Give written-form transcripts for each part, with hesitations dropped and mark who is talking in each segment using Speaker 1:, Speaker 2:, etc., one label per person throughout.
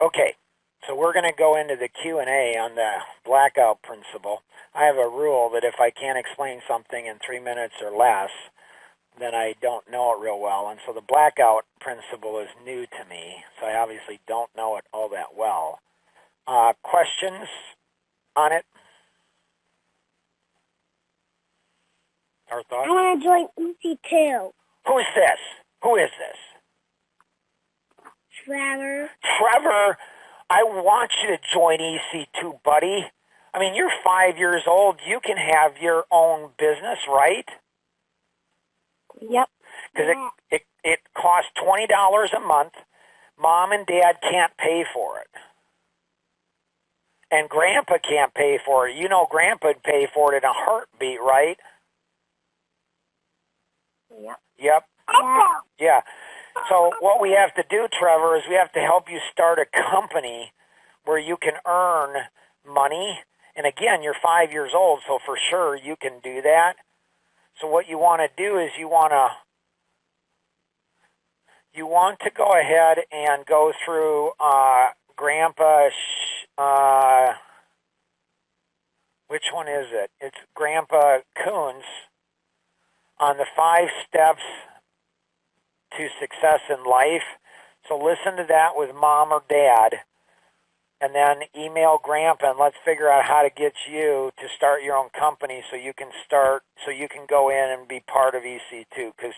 Speaker 1: Okay, so we're going to go into the Q&A on the blackout principle. I have a rule that if I can't explain something in 3 minutes or less, then I don't know it real well. And so the blackout principle is new to me, so I obviously don't know it all that well. Questions on it? Or thoughts?
Speaker 2: I want to join EC2.
Speaker 1: Who's this? Who is this?
Speaker 2: Trevor.
Speaker 1: Trevor, I want you to join EC2, buddy. I mean, you're 5 years old. You can have your own business, right?
Speaker 2: Yep.
Speaker 1: Because it costs $20 a month. Mom and Dad can't pay for it. And Grandpa can't pay for it. You know Grandpa'd pay for it in a heartbeat, right?
Speaker 2: Yep.
Speaker 1: Yep. Yeah. So what we have to do, Trevor, is we have to help you start a company where you can earn money. And again, you're 5 years old, so for sure you can do that. So what you want to do is you want to go ahead and go through Grandpa. Which one is it? It's Grandpa Coon's on the 5 steps to success in life. So listen to that with Mom or Dad, and then email Grandpa and let's figure out how to get you to start your own company so you can go in and be part of EC2. Because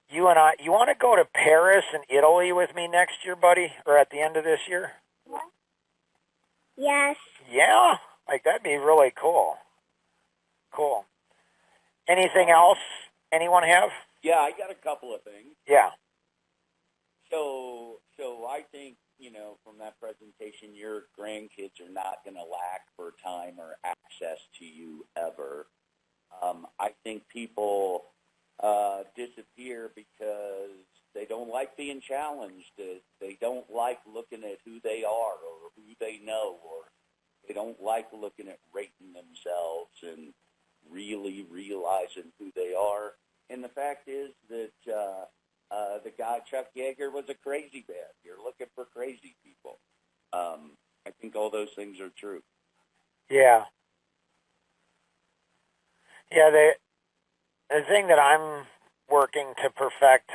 Speaker 1: you want to go to Paris and Italy with me next year, buddy, or at the end of this year?
Speaker 2: Yes.
Speaker 1: Yeah? Like, that'd be really cool. Cool. Anything else anyone have?
Speaker 3: Yeah, I got a couple of things.
Speaker 1: Yeah.
Speaker 3: So I think, from that presentation, your grandkids are not going to lack for time or access to you ever. I think people disappear because they don't like being challenged. They don't like looking at who they are or who they know, or they don't like looking at rating themselves and really realizing who they are. And the fact is that the guy, Chuck Yeager, was a crazy man. You're looking for crazy people. I think all those things are true.
Speaker 1: Yeah. Yeah, the thing that I'm working to perfect,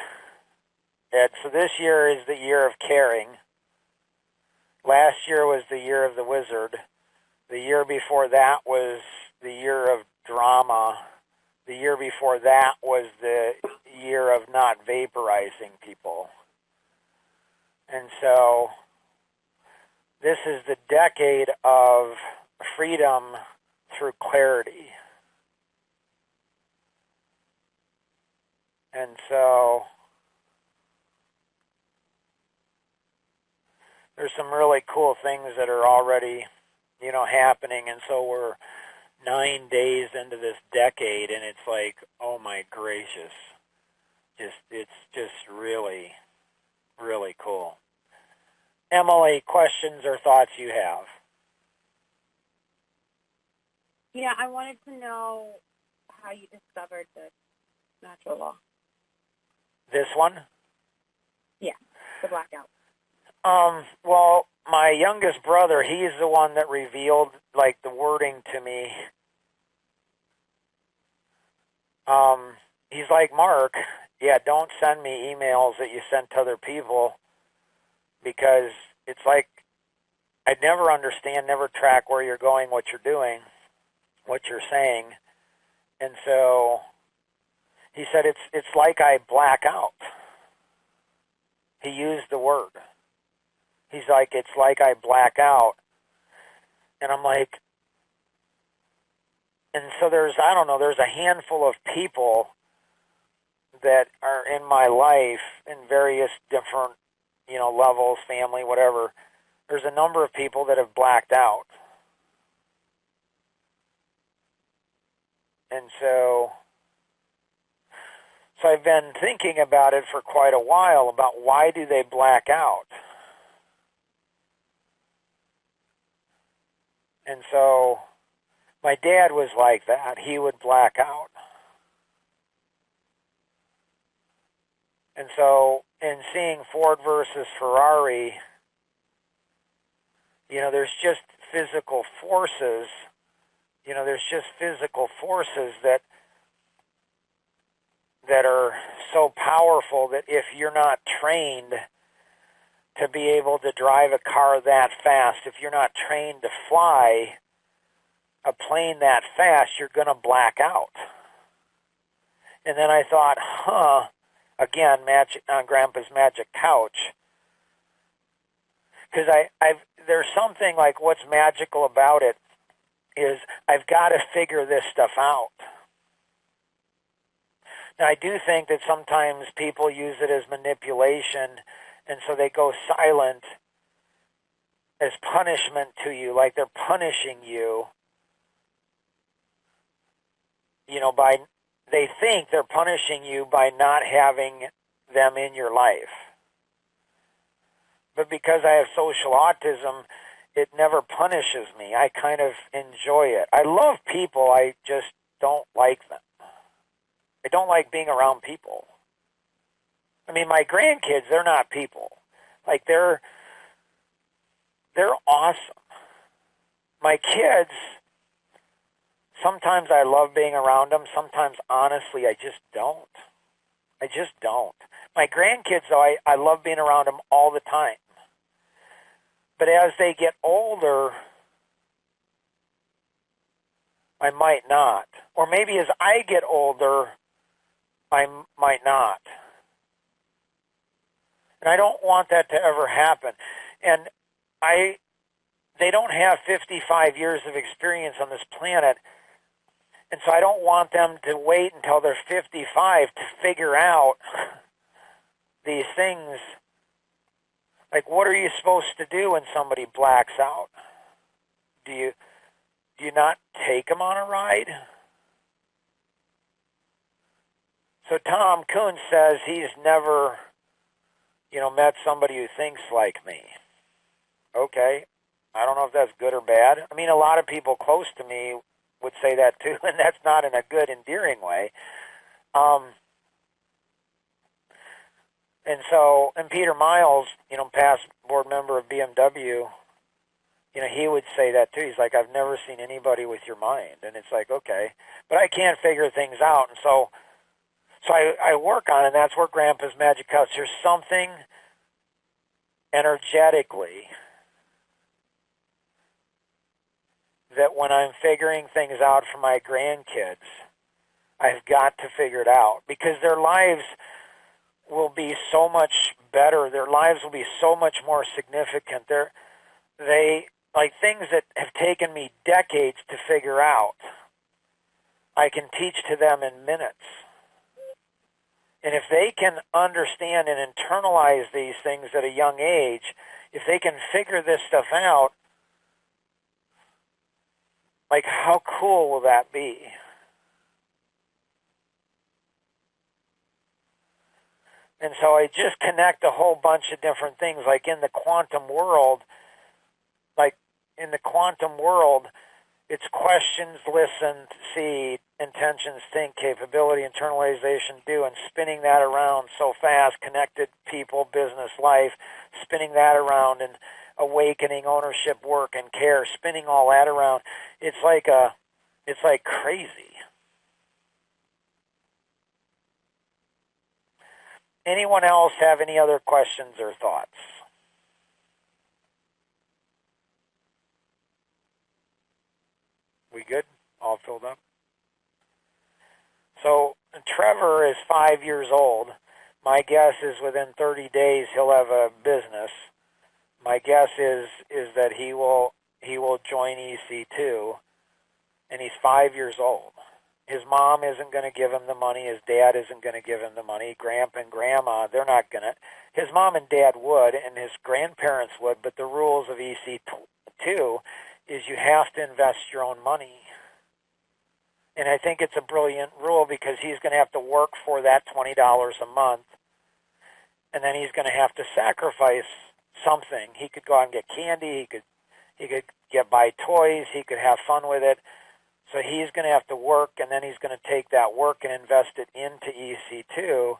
Speaker 1: Ed, so this year is the year of caring. Last year was the year of the wizard. The year before that was the year of drama. The year before that was the year of not vaporizing people. And so this is the decade of freedom through clarity. And so there's some really cool things that are already, happening. And so we're 9 days into this decade, and it's like, oh my gracious. It's just really, really cool. Emily, questions or thoughts you have?
Speaker 4: Yeah, I wanted to know how you discovered the natural law.
Speaker 1: This one?
Speaker 4: Yeah, the blackout.
Speaker 1: Well, my youngest brother, he's the one that revealed, the wording to me. He's like, Mark, yeah, don't send me emails that you sent to other people, because it's like I'd never understand, never track where you're going, what you're doing, what you're saying. And so he said, it's like I black out. He used the word. He's like, it's like I black out. And I'm like, and so there's a handful of people that are in my life in various different, levels, family, whatever. There's a number of people that have blacked out. And so I've been thinking about it for quite a while, about why do they black out? And so my dad was like that. He would black out. And so in seeing Ford versus Ferrari, There's just physical forces. There's just physical forces that are so powerful that if you're not trained to be able to drive a car that fast, if you're not trained to fly a plane that fast, you're going to black out. And then I thought, again, magic on Grandpa's magic couch, because there's something like what's magical about it is I've got to figure this stuff out. Now, I do think that sometimes people use it as manipulation, and so they go silent as punishment to you, like they're punishing you, they think they're punishing you by not having them in your life. But because I have social autism, it never punishes me. I kind of enjoy it. I love people, I just don't like them. I don't like being around people. I mean, my grandkids, they're not people. Like, they're awesome. My kids, sometimes I love being around them. Sometimes, honestly, I just don't. I just don't. My grandkids, though, I love being around them all the time. But as they get older, I might not. Or maybe as I get older, I might not. And I don't want that to ever happen. And they don't have 55 years of experience on this planet. And so I don't want them to wait until they're 55 to figure out these things. Like, what are you supposed to do when somebody blacks out? Do you not take them on a ride? So Tom Kuhn says he's never, met somebody who thinks like me. Okay. I don't know if that's good or bad. I mean, a lot of people close to me would say that too, and that's not in a good, endearing way. And Peter Miles, past board member of BMW, he would say that too. He's like, I've never seen anybody with your mind. And it's like, okay. But I can't figure things out. And so I work on it, and that's where Grandpa's Magic Couch. There's something energetically that when I'm figuring things out for my grandkids, I've got to figure it out, because their lives will be so much better. Their lives will be so much more significant. They like things that have taken me decades to figure out, I can teach to them in minutes. And if they can understand and internalize these things at a young age, if they can figure this stuff out, like, how cool will that be? And so I just connect a whole bunch of different things, like in the quantum world, it's questions, listen, see, intentions, think, capability, internalization, do, and spinning that around so fast, connected people, business, life, spinning that around, and awakening, ownership, work, and care, spinning all that around. It's like crazy. Anyone else have any other questions or thoughts? We good? All filled up? So Trevor is 5 years old. My guess is within 30 days he'll have a business. My guess is that he will join EC2, and he's 5 years old. His mom isn't going to give him the money. His dad isn't going to give him the money. Grandpa and Grandma, they're not going to. His mom and dad would, and his grandparents would, but the rules of EC2 is you have to invest your own money. And I think it's a brilliant rule, because he's going to have to work for that $20 a month, and then he's going to have to sacrifice something. He could go out and get candy. He could buy toys. He could have fun with it. So he's going to have to work, and then he's going to take that work and invest it into EC2,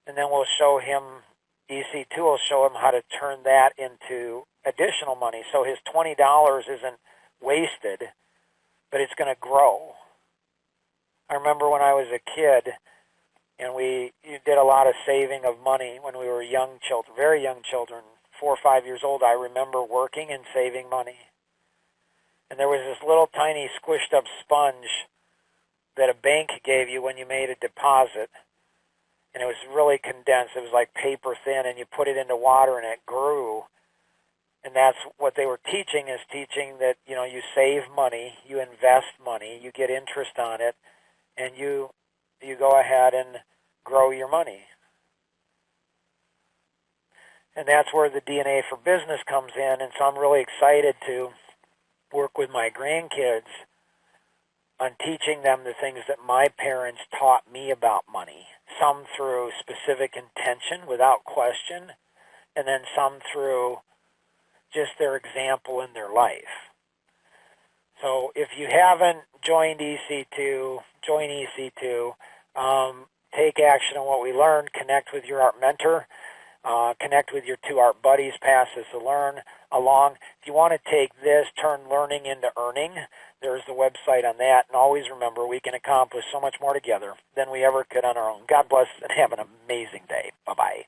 Speaker 1: and then we'll show him EC2 will show him how to turn that into additional money. So his $20 isn't wasted, but it's going to grow. I remember when I was a kid, and we did a lot of saving of money when we were young children, very young children, 4 or 5 years old. I remember working and saving money. And there was this little tiny squished up sponge that a bank gave you when you made a deposit. And it was really condensed. It was like paper thin, and you put it into water and it grew. And that's what they were teaching, is teaching that, you know, you save money, you invest money, you get interest on it, and you go ahead and grow your money. And that's where the DNA for business comes in. And so I'm really excited to work with my grandkids on teaching them the things that my parents taught me about money. Some through specific intention without question, and then some through just their example in their life. So if you haven't joined EC2, join EC2. Take action on what we learned. Connect with your art mentor. Connect with your 2 art buddies. Pass this along. If you want to take this, turn learning into earning, there's the website on that. And always remember, we can accomplish so much more together than we ever could on our own. God bless and have an amazing day. Bye-bye.